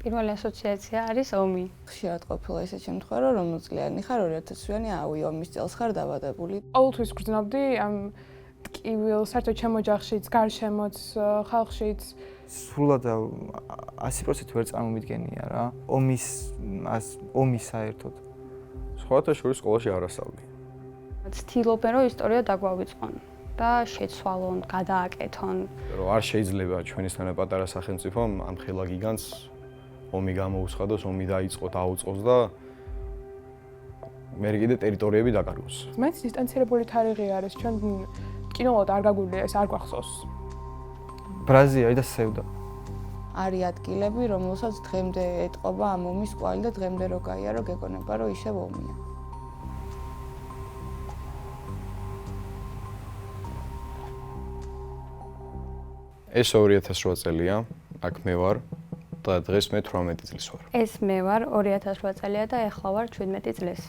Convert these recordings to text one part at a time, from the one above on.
პირველი ასოციაცია არის ომი. ხშირად ყოფილა ისეთ შემთხვევა, რომ წლიანი ხარ 2000-იანი ავი ომის წელს ხარ დაბადებული. ყოველთვის გრძნობდი ამ ტკივილ, საერთოდ ჩემ ოჯახშიც, გარშემოც, ხალხშიც. სრულად 100% ვერ წარმომიდგენია რა. ომის საერთოდ. სხვათა შორის სკოლაში არ ასწავლი. ცდილობენ რომ ისტორია დაგვავიწყონ და შეცვალონ, გადააკეთონ. რომ არ შეიძლება ჩვენისთანა პატარა სახელმწიფომ ამ ხელა გიგანტს ომი გამოუცხადოს, ომი დაიწყო, დაუწყოს და მე კიდე ტერიტორიები დაკარგოს. მეც დისტანცირებული თარიღი არის, ჩვენ კინოლოდ არ გაგვიძლია ეს არ გვახსოვს. ბრაზილია და სევდა. არის ადგილები, რომელსაც დღემდე ეტყობა ამ ომის კვალი და დღემდე რო გაიარო, გეგონება რომ ისევ ომია. ეს 2008 წელია, აქ მე ვარ და დღეს მე 18 წლის ვარ. ეს მე ვარ 2008 წელია და ეხლა ვარ 17 წლის.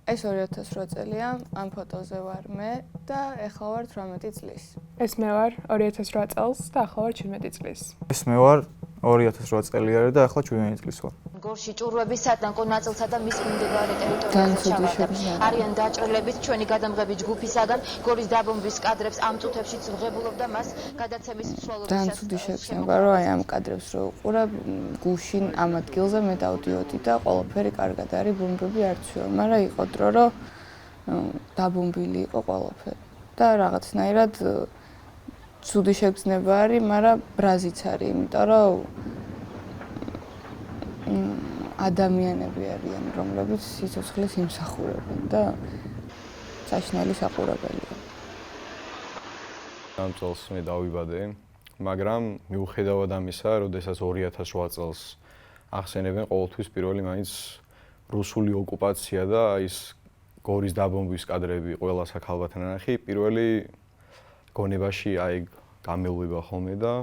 ეს 2008 წელია, ამ ფოტოზე ვარ მე და ეხლა ვარ 18 წლის. ეს მე ვარ 2008 წელს და ახლა ვარ 17 წლის. ეს მე ვარ 2008 წელიარი და ახლა 17 წლის ვარ. გორში ჭურვების სატანკო ნაწილსა და მის მიმდებარე ტერიტორიაზე ჩავარდა. არიან დაჭრილებით ჩვენი გადამღები ჯგუფისაგან გორის დაბომბვის კადრებს ამ წუთებშიც ვღებულობდა მას გადაცემის მსვლელობისას. განცუდი შექნება, რომ აი ამ კადრებს რო უყურებ, გუშინ ამ ადგილზე მე დავდიოდი და ყველაფერი კარგად არის, ბომბები არ ცვივა, მაგრამ იყო დრო, რომ დაბომბილი იყო ყველაფერი. და რაღაცნაირად ცუდი შეგრძნება არის, მაგრამ ბრაზიც არის, იმიტომ რომ ადამიანები არიან, რომლებიც სიცოცხლეს იმსახურებენ და საშინელი საყურებელია. ამ წელს მე დავიბადე, მაგრამ მიუხედავად ამისა, როდესაც 2008 წელს ახსენებენ ყოველთვის პირველი მაინც რუსული ოკუპაცია და ის გორის დაბომბვის კადრები ყველა საქალბათან ნახი, პირველი გონებაში აი გამელვება ხოლმე და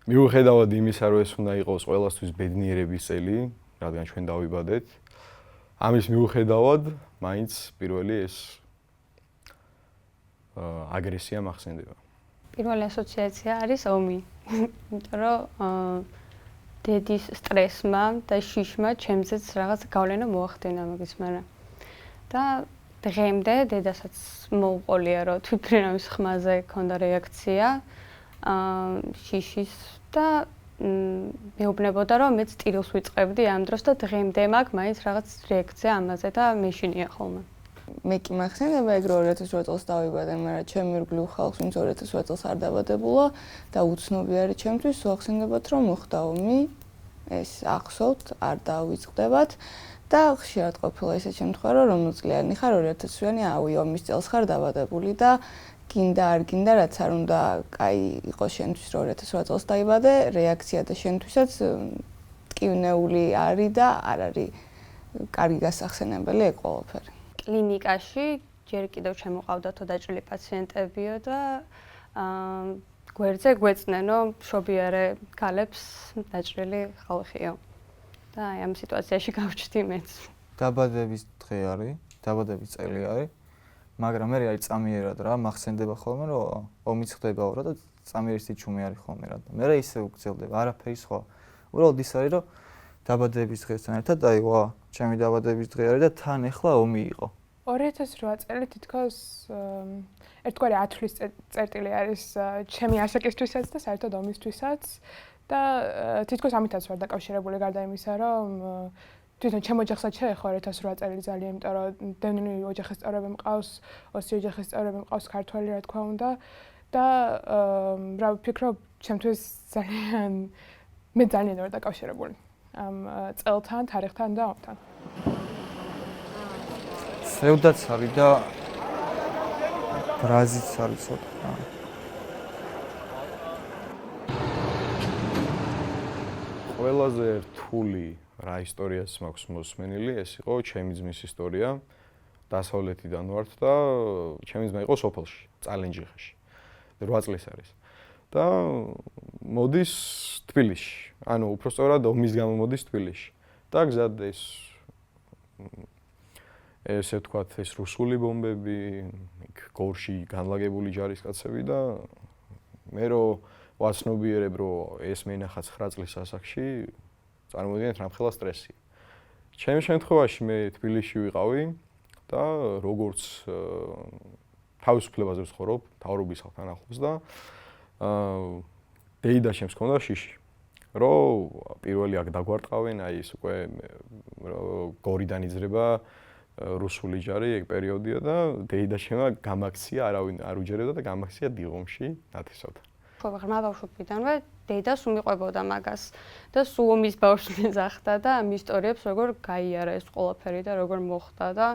მიუხედავად იმისა, რომ ეს უნდა იყოს ყველასთვის ბედნიერების წელი, რადგან ჩვენ დავიბადეთ, ამის მიუხედავად, მაინც პირველი ეს აგრესია მახსენდება. პირველი ასოციაცია არის ომი. იმიტომ რომ დედის სტრესმა და შიშმა ჩემზეც რაღაც გავლენა მოახდინა მაგის მერე. და დღემდე დედასაც მოუყოლია, რომ თვითმფრინავის ხმაზე ქონდა რეაქცია შიშის და მეუბნებოდა, რომ მეც ტირილს ვიწყებდი ამ დროს და დღემდე მაქვს მაინც რაღაც რეაქცია ამაზე და მეშინია ხოლმე. მე კი მახსენდება ეგ 2008 წელს დავიბადე, მაგრამ ჩემი ირგვლივ ხალხს, ვინც 2008 წელს არ დაბადებულა და უცნობი არის ჩემთვის, ვახსენებათ, რომ მოხდა ომი, ეს ახსოვთ, არ დავიწყდებათ და ხშირად ყოფილა ისეთ შემთხვევა, რომ წლიანი ხარ 2000-იანი ავი ომის წელს ხარ დაბადებული და გინდა არ გინდა, რაც არ უნდა, კაი იყოს შენთვის, რომ 2008 წელს დაიბადე, რეაქცია და შენთვისაც ტკივნეული არის და არ არის კარგი გასახსენებელი ეგ ყველაფერი. კლინიკაში ჯერ კიდევ შემოყავდათო დაჭრილი პაციენტებიო და გვერდზე გვეწნენ, რომ მშობიარე ქალებს დაჭრილი ხალხიო. და აი ამ სიტუაციაში გავჩნდი მეც. დაბადების დღე არის, დაბადების წელი არის, მაგრამ მე არის წამიერად რა, მახსენდება ხოლმე, რომ ომიც ხდებაო რა და წამიერის თიჩუმი არის ხოლმე რა. მე ისე უგრძელდება, არაფერი სხვა. უბრალოდ ის არის, რომ დაბადების დღესთან ერთად აი ვა, ჩემი დაბადების დღე არის და თან ახლა ომი იყო. 2008 წელი თითქოს ერთგვარი ათვლის წერტილი არის ჩემი ასაკისთვისაც და საერთოდ ომისთვისაც და თითქოს ამითაც ვარ დაკავშირებული გარდა იმისა, რომ თვითონ ჩემ ოჯახსაც შეეხო 2008 წელი ძალიან, იმიტომ რომ დევნილი ოჯახის წევრები მყავს, ოსი ოჯახის წევრები მყავს, ქართველი რა თქმა უნდა და რა ვფიქრობ, ჩემთვის მე ძალიან ვარ დაკავშირებული ამ წელთან, თარიღთან და ომთან. სევდაც არის და ბრაზიც არის ცოტა. ყველაზე რთული რა ისტორიაც მაქვს მოსმენილი, ეს იყო ჩემი ძმის ისტორია. დასავლეთიდან ვართ და ჩემი ძმა იყო სოფელში, წალენჯიხაში. 8 წლის არის. და მოდის თბილისში. ანუ უბრალოდ ომის გამო მოდის თბილისში. და გზად ესე ვთქვათ, ეს რუსული ბომბები, იქ გორში განლაგებული ჯარისკაცები და მე რო ვაცნობიერებ, რომ ეს მე ნახა 9 წლის ასაკში, წარმოიდგინეთ რამხელა სტრესი. ჩემი შემთხვევაში მე თბილისში ვიყავი და როგორც თავისუფლებაზე ვცხოვრობ, მთავრობის სახლთან ახლოს და დეიდა ჩემს ჰქონდა შიში. რომ პირველი აქ დაგვარტყავენ, აი ეს უკვე გორიდან იძრება რუსული ჯარი, ეგ პერიოდია და დეიდა შემა გამაქცია, არავინ არ უჯერებდა და გამაქცია დიღომში ნათესავთ. ხო, ღრმა ბავშვობიდანვე დედას უმიყვებოდა მაგას და სულ ომის ბავშვი მეძახდა და ამ ისტორიებს როგორ გაიარა ეს ყველაფერი და როგორ მოხდა და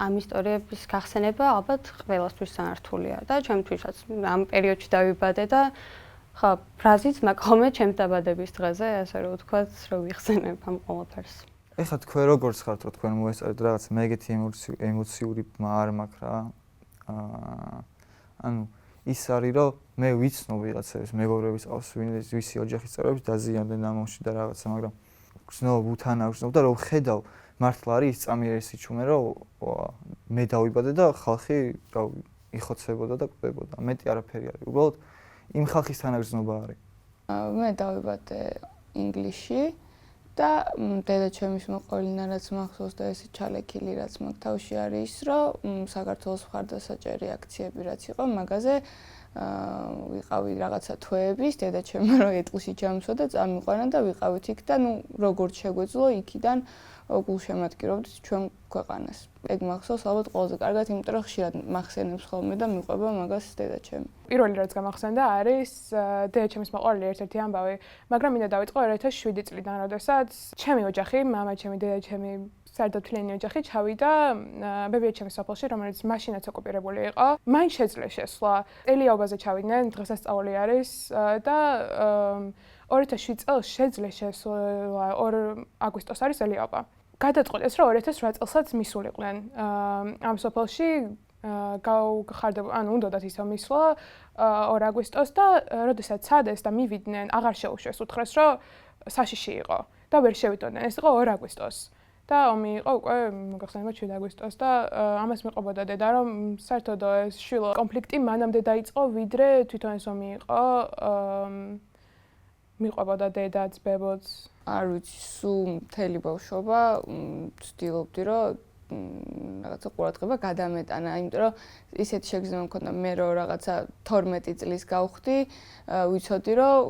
ამ ისტორიების გახსენება ალბათ ყველასთვის სანართულია და ჩემთვისაც ამ პერიოდში დავიბადე და ხა ფრაზით მაგხომე ჩემს დაბადების დღეზე ასე რომ ვთქვათ რომ ვიხსენებ ამ ყველაფერს. ეხლა თქვენ როგორც ხართ რომ თქვენ მოესწრეთ რაღაც მეგეთი ემოციური არ მაქვს რა. ანუ ის არის რომ მე ვიცნობ ვიღაცების მეგობრების ყავს ვისი ოჯახის წევრები დაზიანდნენ ამოში და რაღაცა, მაგრამ ვგრძნობ უთანა ვგრძნობ და რომ ხედავ მართლა არის ის წამიერი სიჩუმე რომ მე დავიბადე და ხალხი რა იხოცებოდა და კვდებოდა. მეტი არაფერი არის. უბრალოდ იმ ხალხის თანაგრძნობა არის. მე დავიბადე ინგლისში და დედაჩემის მოყოლინა რაც მახსოვს და ეს ჩალექილი რაც მაგ თავში არის ის რომ საქართველოს მხარდასაჭერი აქციები რაც იყო მაგაზე ვიყავი რაღაცა თვეების დედაჩემმა რომ ეტლში ჩამსვა და წამიყვანა და ვიყავით იქ და ნუ როგორც შეგვეძლო იქიდან გულშემატკივრობდით ჩვენ ქვეყანას. ეგ მახსოვს ალბათ ყველაზე კარგად, იმიტომ რომ ხშირად მახსენებს ხოლმე და მიყვება მაგას დედაჩემი. პირველი რაც გამახსენდა არის დედაჩემის მოყვარული ერთ-ერთი ამბავი, მაგრამ მინდა დავიწყო 2007 წლიდან, როდესაც ჩემი ოჯახი, მამა, ჩემი დედაჩემი, სარდაფთლიანი ოჯახი ჩავიდა ბებიაჩემის სოფელში, რომელიც მაშინაც ოკუპირებული იყო. მაინც შეძლეს შესვლა. ელიაობაზე ჩავიდნენ, დღესასწაული არის და 2007 წელს შეძლეს შესვლა 2 აგვისტოს არის ელიაობა. გადაწყვეტეს რომ 2008 წელსაც მისულიყვნენ ამ სოფელში უნდათ ისევ მისვლა 2 აგვისტოს და როდესაც ცადეს და მივიდნენ აღარ შეუშვეს უთხრეს რომ საშიში იყო და ვერ შევიდოდნენ ეს იყო 2 აგვისტოს და ომი იყო უკვე მოგახსენებათ 7 აგვისტოს და ამას მიყვებოდა დედა რომ საერთოდ ეს შვილო კონფლიქტი მანამდე დაიწყო ვიდრე თვითონ ეს ომი იყო მიყვებოდა დედაც ბებოც არ ვიცი, სულ მთელი ბავშვობა ვცდილობდი რომ რაღაცა ყურადღება გადამეტანა, იმიტომ რომ ისეთი შეგრძნება მქონდა მე რომ რაღაცა 12 წლის გავხდი, ვიცოდი რომ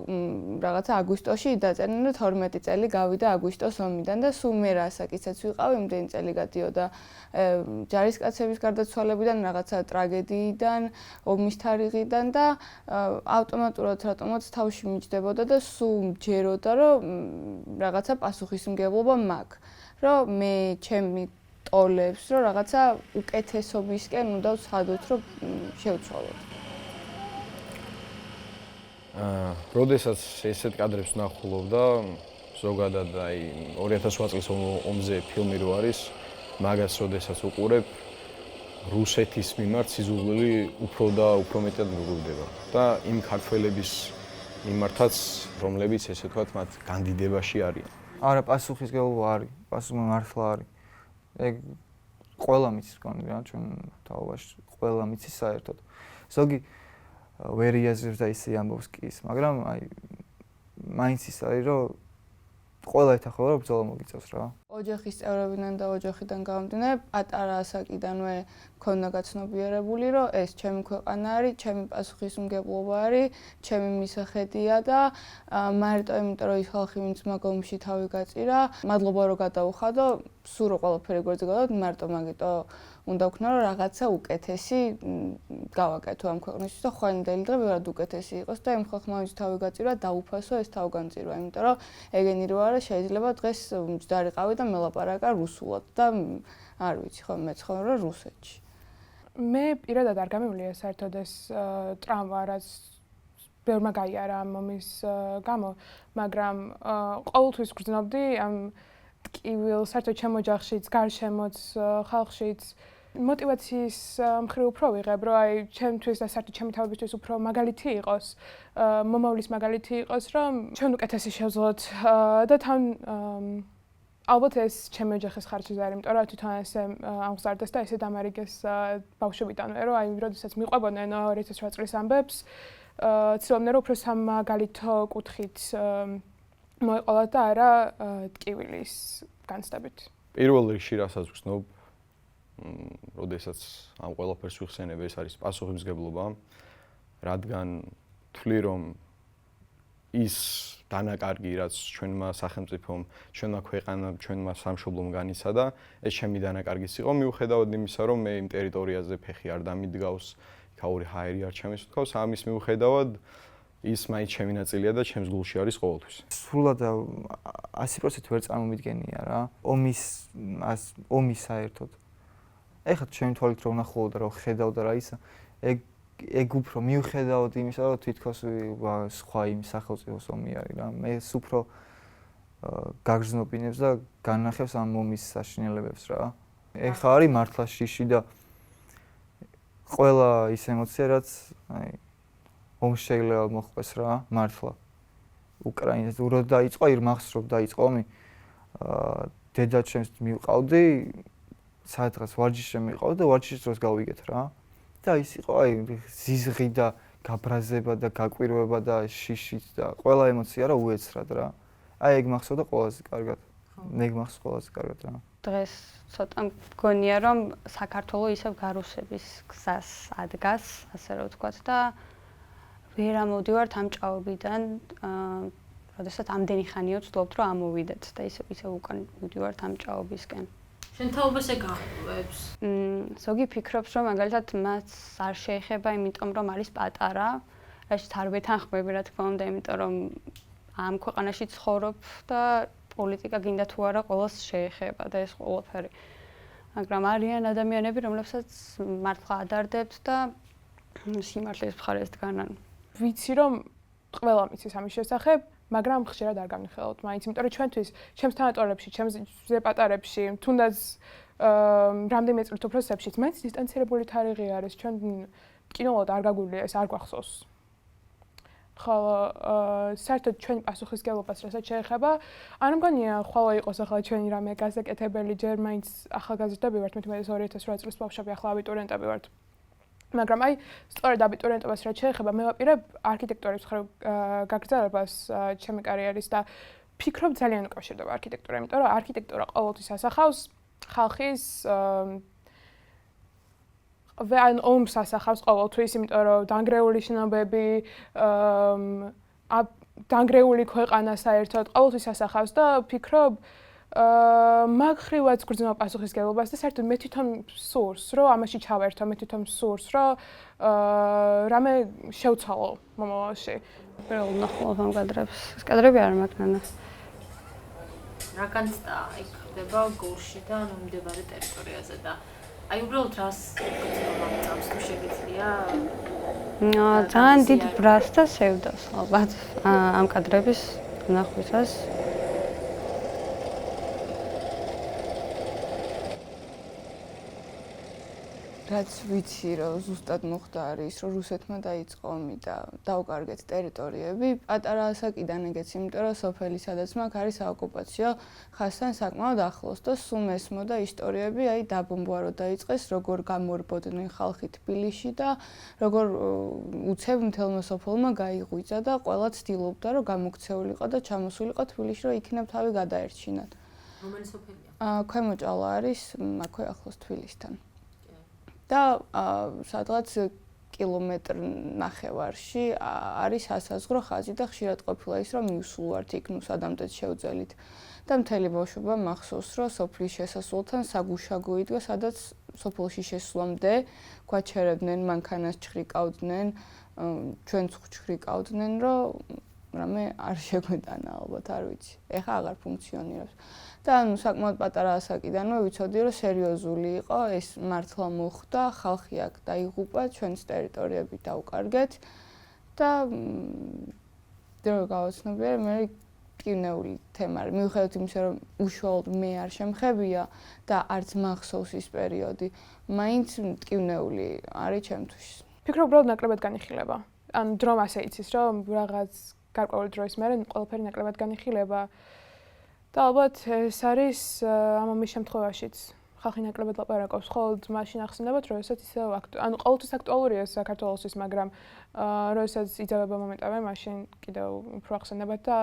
რაღაცა აგვისტოში დაწერდნენ და 12 წელი გავიდა აგვისტოს ომიდან და სულ მე რასაკიცაც ვიყავი, იმდენი წელი გადიოდა ჯარისკაცების გარდაცვალებიდან, რაღაცა ტრაგედიიდან, ომის თარიღიდან და ავტომატურად რატომაც თავში მიჯდებოდა და სულ მჯეროდა რომ რაღაცა პასუხისმგებლობა მაქვს, რომ მე ჩემი ტოლებს რომ რაღაცა უკეთესობისკენ უნდა ვცადოთ რომ შევცვალოთ. როდესაც ესეთ კადრებს ვნახულობდა ზოგადად აი 2008 წლის ომზე ფილმი რო არის, მაგას როდესაც უყურებ რუსეთის მიმართ სიზუღლი უფრო და უფრო მეტად მიგულდება და იმ ქართველების მიმართაც რომლებიც ესე ვთქვათ მათ განდიდებაში არიან. არა, პასუხისგებლობა არის, პასუხი მართლა არის. ეგ ყველა მიცის კონი რა ჩვენ თავობაში ყველა მიცის საერთოდ. ზოგი ვერ იაზრებს და ისე ამბობს კი ის, მაგრამ აი მაინც ის არის რომ ყველა ეთახება რომ ბრძოლა მოგიწევს რა. ოჯახის წევრებიდან და ოჯახიდან გამომდინარე, პატარა ასაკიდანვე მქონდა გაცნობიერებული, რომ ეს ჩემი ქვეყანა არის, ჩემი პასუხისმგებლობა არის, ჩემი მისახედია და მარტო იმიტომ რომ ის ხალხი ვინც მაგ ომში თავი გაწირა, მადლობა რომ გადაუხადო, სულ რო ყველაფერი გვერდზე გადავდოთ, მარტო მაგიტო უნდა ვქნა რომ რაღაცა უკეთესი გავაკეთო ამ ქვეყნისთვის და ხვანდელი დღე ვერად უკეთესი იყოს და იმ ხალხმა ვინც თავი გაწირა, დაუფასო ეს თავგანწირვა, იმიტომ რომ ეგენი რო არა შეიძლება დღეს მჯდარიყავი და მელაპარაკა რუსულად და არ ვიცი ხო მეც ხო რა რუსეთში. მე პირადად არ გამივლია საერთოდ ეს ტრავმა რაც ბევრმა გაიარა ამ ომის გამო, მაგრამ ყოველთვის გრძნობდი ამ ტკივილ საერთოდ ჩემ ოჯახშიც, გარშემოც, ხალხშიც მოტივაციის მხრივ უფრო ვიღებ, რომ აი ჩემთვის და საერთოდ ჩემი თავებისთვის უფრო მაგალითი იყოს, მომავლის მაგალითი იყოს, რომ ჩვენ უკეთესი შევძლოთ და თან ალბათ ეს ჩემი ოჯახის ხარჯზე არის, იმიტომ რომ თვითონ ესე აღზარდეს და ესე დამარიგეს ბავშვობიდანვე, რომ აი როდესაც მიყვებოდნენ 2008 წლის ამბებს, ცდილობდნენ რომ უფრო სამაგალითო კუთხით მოეყოლათ და არა ტკივილის განცდებით. პირველ რიგში რასაც ვხსნობ, როდესაც ამ ყველაფერს ვიხსენებ, ეს არის პასუხისმგებლობა, რადგან თვლი რომ ის დანაკარგი, რაც ჩვენმა სახელმწიფომ, ჩვენმა ქვეყანამ, ჩვენმა სამშობლომ განიცადა, ეს ჩემი დანაკარგიც იყო, მიუხედავად იმისა, რომ მე იმ ტერიტორიაზე ფეხი არ დამიდგავს, ქაური ჰაერი არ ჩემის თქოს, ამის მიუხედავად ის მაინც ჩემი ნაწილია და ჩემს გულში არის ყოველთვის. სრულად 100% ვერ წარმომიდგენია რა. ომის საერთოდ. ეხლა ჩემი თვალით რომ ვნახულობდა, რომ ხედავდა რა ისა, ეგ უფრო მიუხედავად იმისა, რომ თითქოს სხვა იმ სახელმწიფოს ომი არის რა. მე უფრო გაგრძნობინებს და განახევს ამ ომის საშინელებებს რა. ეხლა არის მართლა შიში და ყველა ის ემოცია, რაც აი ომს შეიძლება მოხდეს რა, მართლა. უკრაინას რო დაიწყო, ირმახსრობ დაიწყო ომი. დედაჩემს მივყავდი, სადღაც ვარჯიშზე მიყავდი და ვარჯიშის დროს გავიგეთ რა. და ის იყო აი ზიზღი და გაბრაზება და გაკვირვება და შიშიც და ყველა ემოცია რა უეცრად რა. აი ეგ მახსოვდა ყველაზე კარგად. მე მახსოვს ყველაზე კარგად რა. დღეს ცოტა მგონია რომ საქართველოს ისევ გარუსების გზას ადგას, ასე რომ ვთქვათ და ვერ ამოვდივართ ამ ჭაობიდან, როდესაც ამდენი ხანია ვცდილობთ რომ ამოვიდეთ და ისევ უკან მივდივართ ამ ჭაობისკენ. შენ თაობას ეგ აღწევს? ზოგი ფიქრობს რომ მაგალითად მას არ შეეხება, იმიტომ რომ არის პატარა, რასაც არ ვეთანხმები რა თქმა უნდა, იმიტომ რომ ამ ქვეყანაში ცხოვრობ და პოლიტიკა გინდა თუ არა ყველას შეეხება და ეს ყველაფერი. მაგრამ არიან ადამიანები, რომლებსაც მართლა ადარდებთ და სიმართლის მხარეს დგანან. ვიცი რომ ყველა მიცის ამის შესახებ, მაგრამ ხშირად არ გამიხელავთ მაინც, იმიტომ რომ ჩვენთვის, ჩემს თანატოლებში, ჩემს ზეპატარებში, თუნდაც რამდენიმე წლით უფრო სეფშიც, მაინც დისტანცირებული თარიღი არის, ჩვენ კინოლოდ არ გაგვიძლია ეს არ გვახსოვს. ხოლო საერთოდ ჩვენი პასუხისმგებლობას რასაც შეეხება, არ მგონია ხვალ იყოს ახლა ჩვენი რამე გასაკეთებელი, ჯერ მაინც ახალგაზრდები ვართ, მე 2008 წლის ბავშვები, ახლა აბიტურიენტები ვართ. მაგრამ აი, სწორედ აბიტურიენტობას რაც შეეხება, მე ვაპირებ არქიტექტურის მხრივ გაგრძელებას ჩემი კარიერის და ფიქრობ ძალიან უკავშირდება არქიტექტურა, იმიტომ რომ არქიტექტურა ყოველთვის ასახავს ხალხის ან ომს ასახავს ყოველთვის, იმიტომ რომ დანგრეული შენობები, დანგრეული ქვეყანა საერთოდ ყოველთვის ასახავს და ფიქრობ მაგხრივაც გრძნობ პასუხისმგებლობას და საერთოდ მე თვითონ სურს, რომ ამაში ჩავერთო, მე თვითონ სურს, რომ რამე შევცვალო მომავალში. პირველ ნახულობ ამ კადრებს. ეს კადრები არ მაგნანა. რა განცდა იქ ხდება გულში და ანუ მდებარე ტერიტორიაზე და აი უბრალოდ რას გწევს თუ შეგიძლია? ძალიან დიდ ბრას და სევდას ალბათ ამ კადრების ნახვისას. რაც ვიცი რომ ზუსტად მოხდა არის რომ რუსეთმა დაიწყო ომი და დაუკარგეთ ტერიტორიები პატარა ასაკიდან ეგეც იმიტომ რომ სოფელი სადაც მაგ არის საოკუპაციო ხაზთან საკმაოდ ახლოს და სულ მესმოდა ისტორიები აი დაბომბვა რო დაიწყეს როგორ გამორბოდნენ ხალხი თბილისში და როგორ უცებ მთელმა სოფელმა გაიღვიძა და ყველა ცდილობდა რომ გამოქცეულიყო და ჩამოსულიყო თბილისში რომ იქნებ თავი გადაერჩინათ. რომელი სოფელია? ქვემო ჭალა არის აქვე ახლოს თბილისთან. და სადღაც კილომეტრ ნახევარში არის სასაზღვრო ხაზი და ხშირად ყოფილა ის რომ მივსულ ვართ იქ ნუ სადამდე შევძელით და მთელი ბავშვობა მახსოვს რომ სოფლის შესასვლელთან საგუშაგო იდგა სადაც სოფელში შესვლამდე გვაჩერებდნენ მანქანას ჩხრიკავდნენ ჩვენც ჩხრიკავდნენ რომ რამე არ შეგვეტანა ალბათ არ ვიცი ეხა აღარ ფუნქციონირებს და ანუ საკმაოდ პატარა ასაკიდანვე ვიცოდი რომ სერიოზული იყო ეს მართლა მოხდა ხალხი აქ დაიღუპა ჩვენს ტერიტორიები დაუკარგეთ და გავაცნობიერე მე ტკივნეული თემა მიუხედავად იმისა რომ უშუალოდ მე არ შემხებია და არც მახსოვს ის პერიოდი მაინც ტკივნეული არის ჩემთვის ფიქრობ უბრალოდ ნაკლებად განიხილება ან დრო ასე იცის რომ რაღაც გარკვეული დროის მერე ყველაფერი ნაკლებად განიხილება და ალბათ ეს არის ამის შემთხვევაშიც ხალხი ნაკლებად ლაპარაკობს ხოლმე მაშინ ახსენებათ როდესაც ისე ანუ ყოველთვის აქტუალურია საქართველოსთვის მაგრამ როდესაც იძავება მომენტავე მაშინ კიდევ უფრო ახსენებათ და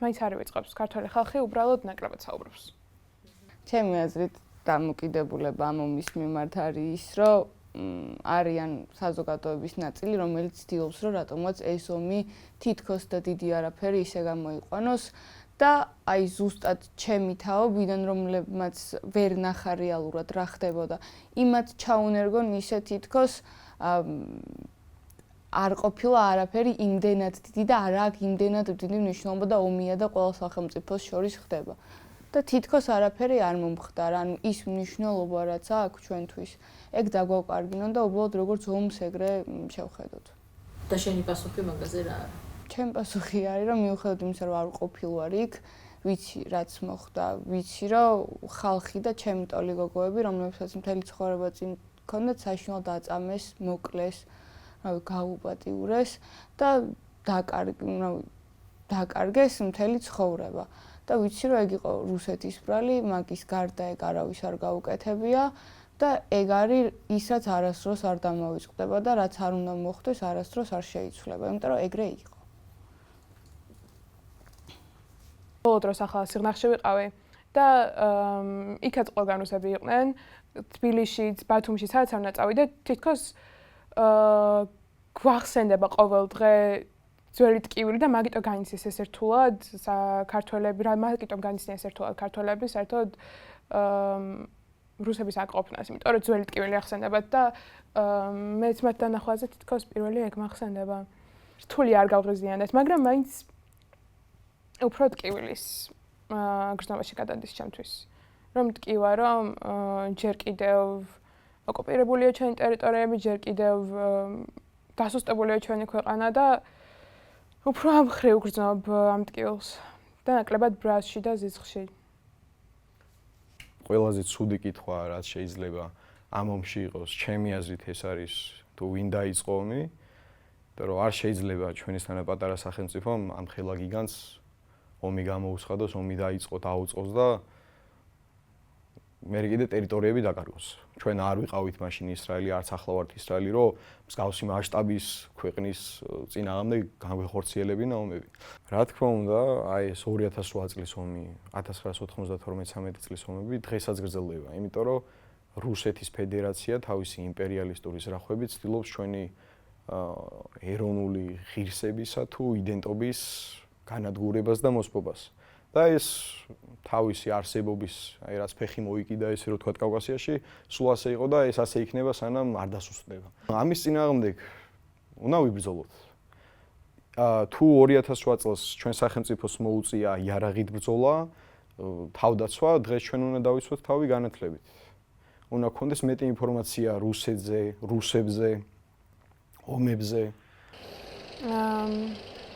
მაინც არ ვიწყებს ქართველი ხალხი უბრალოდ ნაკლებად საუბრობს. ჩემი აზრით დამოკიდებულება ამ ომის მიმართ არის ის, რომ არიან საზოგადოების ნაწილი, რომელიც ცდილობს, რომ რატომაც ეს ომი თითქოს და დიდი არაფერი ისე გამოიყვანოს და აი ზუსტად ჩემი თაობიდან, რომლებმაც ვერ ნახა რეალურად რა ხდებოდა, იმათ ჩაუნერგონ ისე თითქოს არ ყოფილა არაფერი იმდენად დიდი და არ აქვს იმდენად დიდი მნიშვნელობა და ომია და ყველა სახელმწიფოს შორის ხდება. და თითქოს არაფერი არ მომხდარა, ანუ ის მნიშვნელობა რაც აქვს ჩვენთვის, ეგ დაგვაუკარგინონ და უბრალოდ როგორც ომს ეგრე შევხედოთ. და შენი პასუხი მაგაზე რა არის? ჩემი პასუხი არის, რომ მიუხედავად იმისა, რომ არ ყოფილვარ იქ, ვიცი რაც მოხდა, ვიცი, რომ ხალხი და ჩემი ტოლი გოგოები, რომლებსაც მთელი ცხოვრება წინ ჰქონდათ, საშინლად აწამეს, მოკლეს, გაუპატიურეს და დაკარგეს მთელი ცხოვრება. და ვიცი, რომ ეგ იყო რუსეთის ბრალი, მაგის გარდა ეგ არავის არ გაუკეთებია და ეგ არის ის, რაც არასდროს არ დამოიწყდება და რაც არ უნდა მოხდეს, არასდროს არ შეიცვლება, იმიტომ რომ ეგრე იყო. ბოლო დროს ახლა სიღნაღში ვიყავი და იქაც ყველგან რუსები იყვნენ, თბილისშიც, ბათუმშიც სადაც არ უნდა წავიდე, თითქოს გვახსენდება ყოველ დღე ძველი ტკივილი და მაგიტომ განიცდის ეს ერთულად საქართველები, მაგიტომ განიცდიან ეს ერთულად ქართველები, საერთოდ რუსების აკყოფნას, იმიტომ რომ ძველი ტკივილი ახსენდებათ და მეც მათ დანახვაზე თითქოს პირველი ეგ მახსენდება. რთული არ გავღიზიანეთ, მაგრამ მაინც უფრო ტკივილის გრძნობაში გადადის ჩემთვის. რომ ტკივა, რომ ჯერ კიდევ ოკუპირებულია ჩვენი ტერიტორიები, ჯერ კიდევ დასუსტებულია ჩვენი ქვეყანა და უფრო ამ ხრივ გრძნობ ამ ტკივილს და ნაკლებად ბრაზში და ზიზღში. ყველაზე ცუდი კითხვა რაც შეიძლება ამ ომში იყოს, ჩემი აზრით ეს არის თუ ვინ დაიწყო ომი და რომ არ შეიძლება ჩვენისთანა პატარა სახელმწიფომ ამ ხელა გიგანტს ომი გამოუცხადოს, ომი დაიწყო, დაუწყოს და მე კიდე ტერიტორიები დაკარგოს. ჩვენ არ ვიყავით მაშინ ისრაელი, არც ახლა ვართ ისრაელი, რომ მსგავსი მასშტაბის ქვეყნის წინააღმდეგ განვეხორციელებინა ომები. რა თქმა უნდა, აი ეს 2008 წლის ომი, 1992-13 წლის ომები დღესაც გრძელდება, იმიტომ რომ რუსეთის ფედერაცია თავისი იმპერიალისტური ზრახვებით ცდილობს ჩვენი ეროვნული ღირსებისა თუ იდენტობის განადგურებას და მოსპობას. და ეს თავისი არსებობის, აი რაც ფეხი მოიკიდა ესე რომ თქვა კავკასიაში, სულ ასე იყო და ეს ასე იქნება, სანამ არ დასუსტდება. ამის წინააღმდეგ უნდა ვიბრძოლოთ. თუ 2008 წელს ჩვენ სახელმწიფოს მოუწია იარაღით ბრძოლა, თავდაცვა, დღეს ჩვენ უნდა დავიცვათ თავი განათლებით. უნდა გქონდეს მეტი ინფორმაცია რუსეთზე, რუსებზე, ომებზე.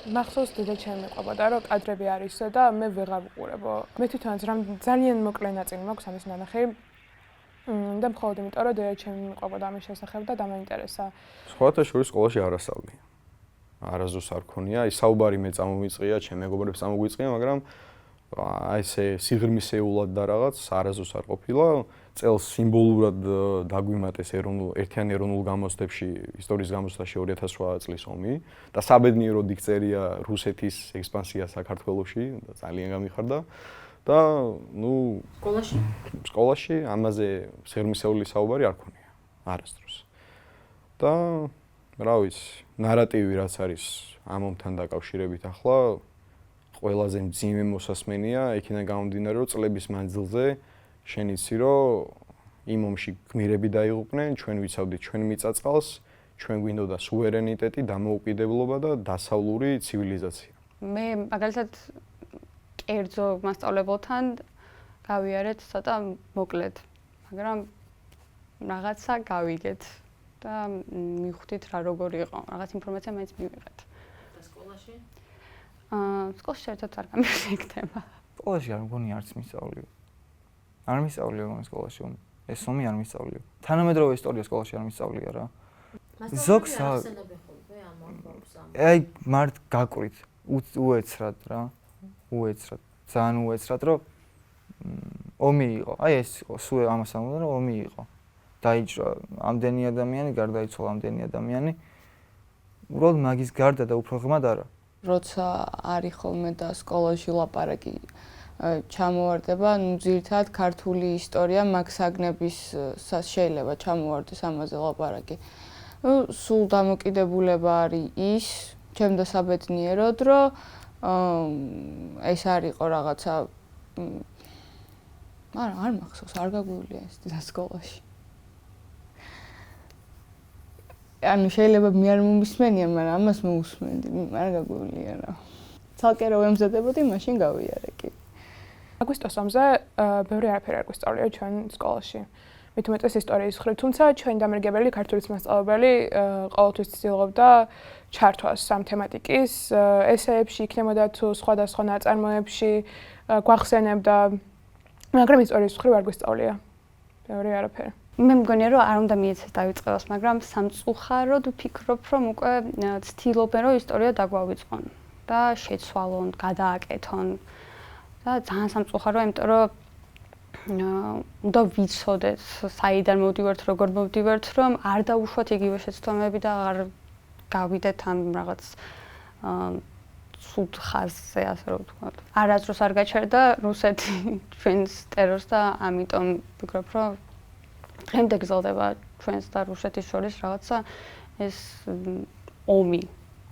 მახსოვს დედა ჩემი ყვებოდა, რომ კადრები არისო და მე ვეღარ ვუყურებო. მე თვითონაც რამ ძალიან მოკლე ნაწილი მაქვს ამის ნანახი. და მხოლოდ იმიტომ, რომ დედა ჩემი ყვებოდა ამის შესახებ და დამაინტერესა. სხვათა შორის სკოლაში არ ასწავლია. არასდროს არ ქონია, ის საუბარი მე წამომიწყია, ჩემ მეგობრებს წამოგვიწყია, მაგრამ აი ესე სიღრმისეულად და რაღაც არასდროს არ ყოფილა. წელს სიმბოლურად დაგვიმატეს ერთიან ეროვნულ გამოცდებში, ისტორიის გამოცდაში 2008 წლის ომი და საბედნიეროდ იქ წერია რუსეთის ექსპანსია საქართველოში და ძალიან გამიხარდა და სკოლაში ამაზე სიღრმისეული საუბარი არ ქონია არასდროს. და რა ვიცი, ნარატივი რაც არის ამ ომთან დაკავშირებით ახლა ყველაზე მძიმე მოსასმენია, იქიდან გამომდინარე, რომ წლების მანძილზე შენ იცი, რომ იმ ომში გმირები დაიღუპნენ, ჩვენ ვიცავდით ჩვენ მიწაწყალს, ჩვენ გვინდოდა სუვერენიტეტი, დამოუკიდებლობა და დასავლური ცივილიზაცია. მე მაგალითად კერძო მასწავლებელთან გავიარეთ ცოტა მოკლედ, მაგრამ რაღაცა გავიგეთ და მივხვდით რა როგორი იყო, რაღაც ინფორმაცია მაინც მივიღეთ. და სკოლაში? სკოლაში ერთად არ გამიგდება. სკოლაში არ მგონი არც მისწავლია. არ მისწავლია მომ სკოლაში ომი. ეს ომი არ მისწავლია. თანამედროვე ისტორია სკოლაში არ მისწავლია რა. ზოგს აი მართ გაკვირით უეცრად რა. უეცრად. ძალიან უეცრად რომ ომი იყო. აი ეს იყო სულ ამას ამბობენ რომ ომი იყო. დაიჭრა ამდენი ადამიანი, გარდაიცვალა ამდენი ადამიანი. უბრალოდ მაგის გარდა და უფრო ღრმად არა. როცა არის ხოლმე და სკოლაში ლაპარაკი ჩამოვარდება, ну ძირითადად ქართული ისტორია მაგ საგნების შეიძლება ჩამოვარდეს ამაზე ლაპარაკი. სულ დამოკიდებულება არის ის, ჩემდა საბედნიეროდ, რომ ეს არ იყო რაღაცა არ მახსოვს, არ გაგვივლია ეს სკოლაში. ანუ შეიძლება მე არ მომისმენია, მაგრამ ამას მოусმენდი, არ გაგვივლია რა. ცალკე რო ემზადებოდი, მაშინ გავიარე კი. აგვისტოს ომზე ბევრი არაფერი არ გვისწავლია ჩვენ სკოლაში. მით უმეტეს ისტორიის მხრივ, თუმცა ჩვენი დამერგებელი ქართულის მასწავლებელი ყოველთვის ცდილობდა ჩართვას ამ თემატიკის ესეებში, იქნებოდა თუ სხვადასხვა ნაწარმოებში გვახსენებდა, მაგრამ ისტორიის მხრივ არ გვისწავლია ბევრი არაფერი. მე მგონია რომ არ უნდა მიეცეს დავიწყებას, მაგრამ სამწუხაროდ ვფიქრობ, რომ უკვე ცდილობენ რომ ისტორია დაგვავიწყონ და შეცვალონ, გადააკეთონ. და ძალიან სამწუხაროა, იმიტომ რომ უნდა ვიცოდეთ, საიდან მოვდივართ, როგორ მოვდივართ, რომ არ დაუშვათ იგივე შეცდომები და არ გავიდეთ ამ რაღაც ცუდ ხაზზე, ასე რომ ვთქვათ. არასდროს არ გაჩერდა რუსეთი ჩვენს ტერორს და ამიტომ ვფიქრობ, რომ დღემდე გრძელდება ჩვენს და რუსეთის შორის რაღაცა ეს ომი.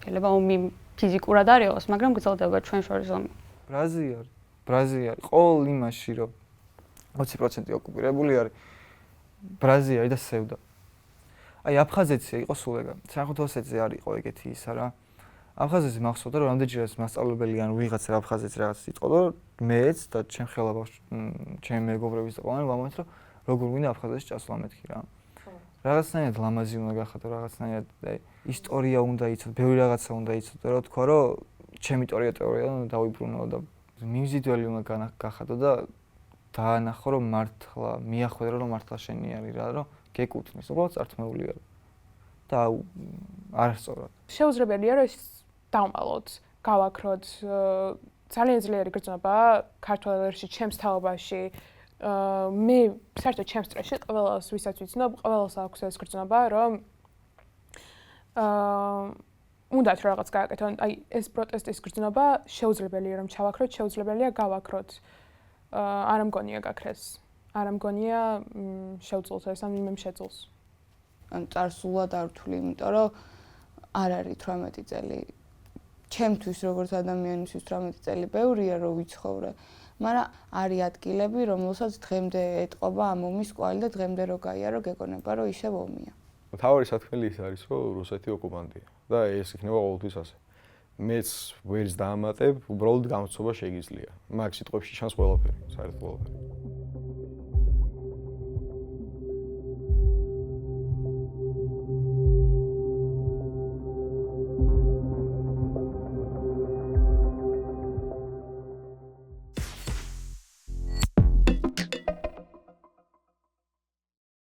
შეიძლება ომი ფიზიკურად არ იყოს, მაგრამ გრძელდება ჩვენ შორის ომი. ბრაზილია ყოველ იმაში რომ 20% ოკუპირებული არის ბრაზილია და სევდა. აი აფხაზეთია იყო სულ ეგა. სამხუთო ოსეთზე არ იყო ეგეთი ისა რა. აფხაზეთზე მახსოვდა რომ რამდენჯერაც მასწავლებელი ან ვიღაცა აფხაზეთს რაღაც იტყოდა მეც და ჩემ ხელა ჩემი მეგობრების და ყველანი ვამბობთ რომ როგორ გვინდა აფხაზეთში წასვლა მეთქი რა. რაღაცნაირად ლამაზი უნდა გახადო, რაღაცნაირად აი ისტორია უნდა იცოდე, ბევრი რაღაცა უნდა იცოდე, რა თქვა რომ ჩემი ტერიტორიიდან დავიბრუნო და მიმზიდველი უნდა გახადო და დაანახო რომ მართლა მიახვედრო რომ მართლა შენი არის რა რომ გეკუთვნის უბრალოდ წართმეული არ და არასწორად შეუძლებელია რომ ეს დავმალოთ გავაქროთ ძალიან ძლიერი გრძნობაა ქართულ ერში ჩემს თაობაში მე საერთოდ ჩემს წრეში ყველას ვისაც ვიცნობ ყველას აქვს ეს გრძნობა რომ უნდათ რომ რაღაც გააკეთონ აი ეს პროტესტის გრძნობა შეუძლებელია რომ ჩავაქროთ შეუძლებელია გავაქროთ არ ამგონია გაქრეს არ ამგონია შევძლოთ ეს ამ იმემ შეძლოს ან წარსულად არ ვთვლი იმიტომ რომ არ არის 18 წელი ჩემთვის როგორც ადამიანისთვის 18 წელი ბევრია რომ ვიცხოვრე მაგრამ არის ადგილები რომელსაც დღემდე ეტყობა ამ ომის კვალი და დღემდე რო გაიარო გეგონება რომ ისევ ომია თავი საფრთხელი ის არის რომ რუსეთი ოკუპანტია და ეს იქნება ყოველთვის ასე მეც ვერც დაამატებ უბრალოდ გამოცობა შეიძლება მაგ სიტყვებში ჩანს ყველაფერი საერთოდ ყველაფერი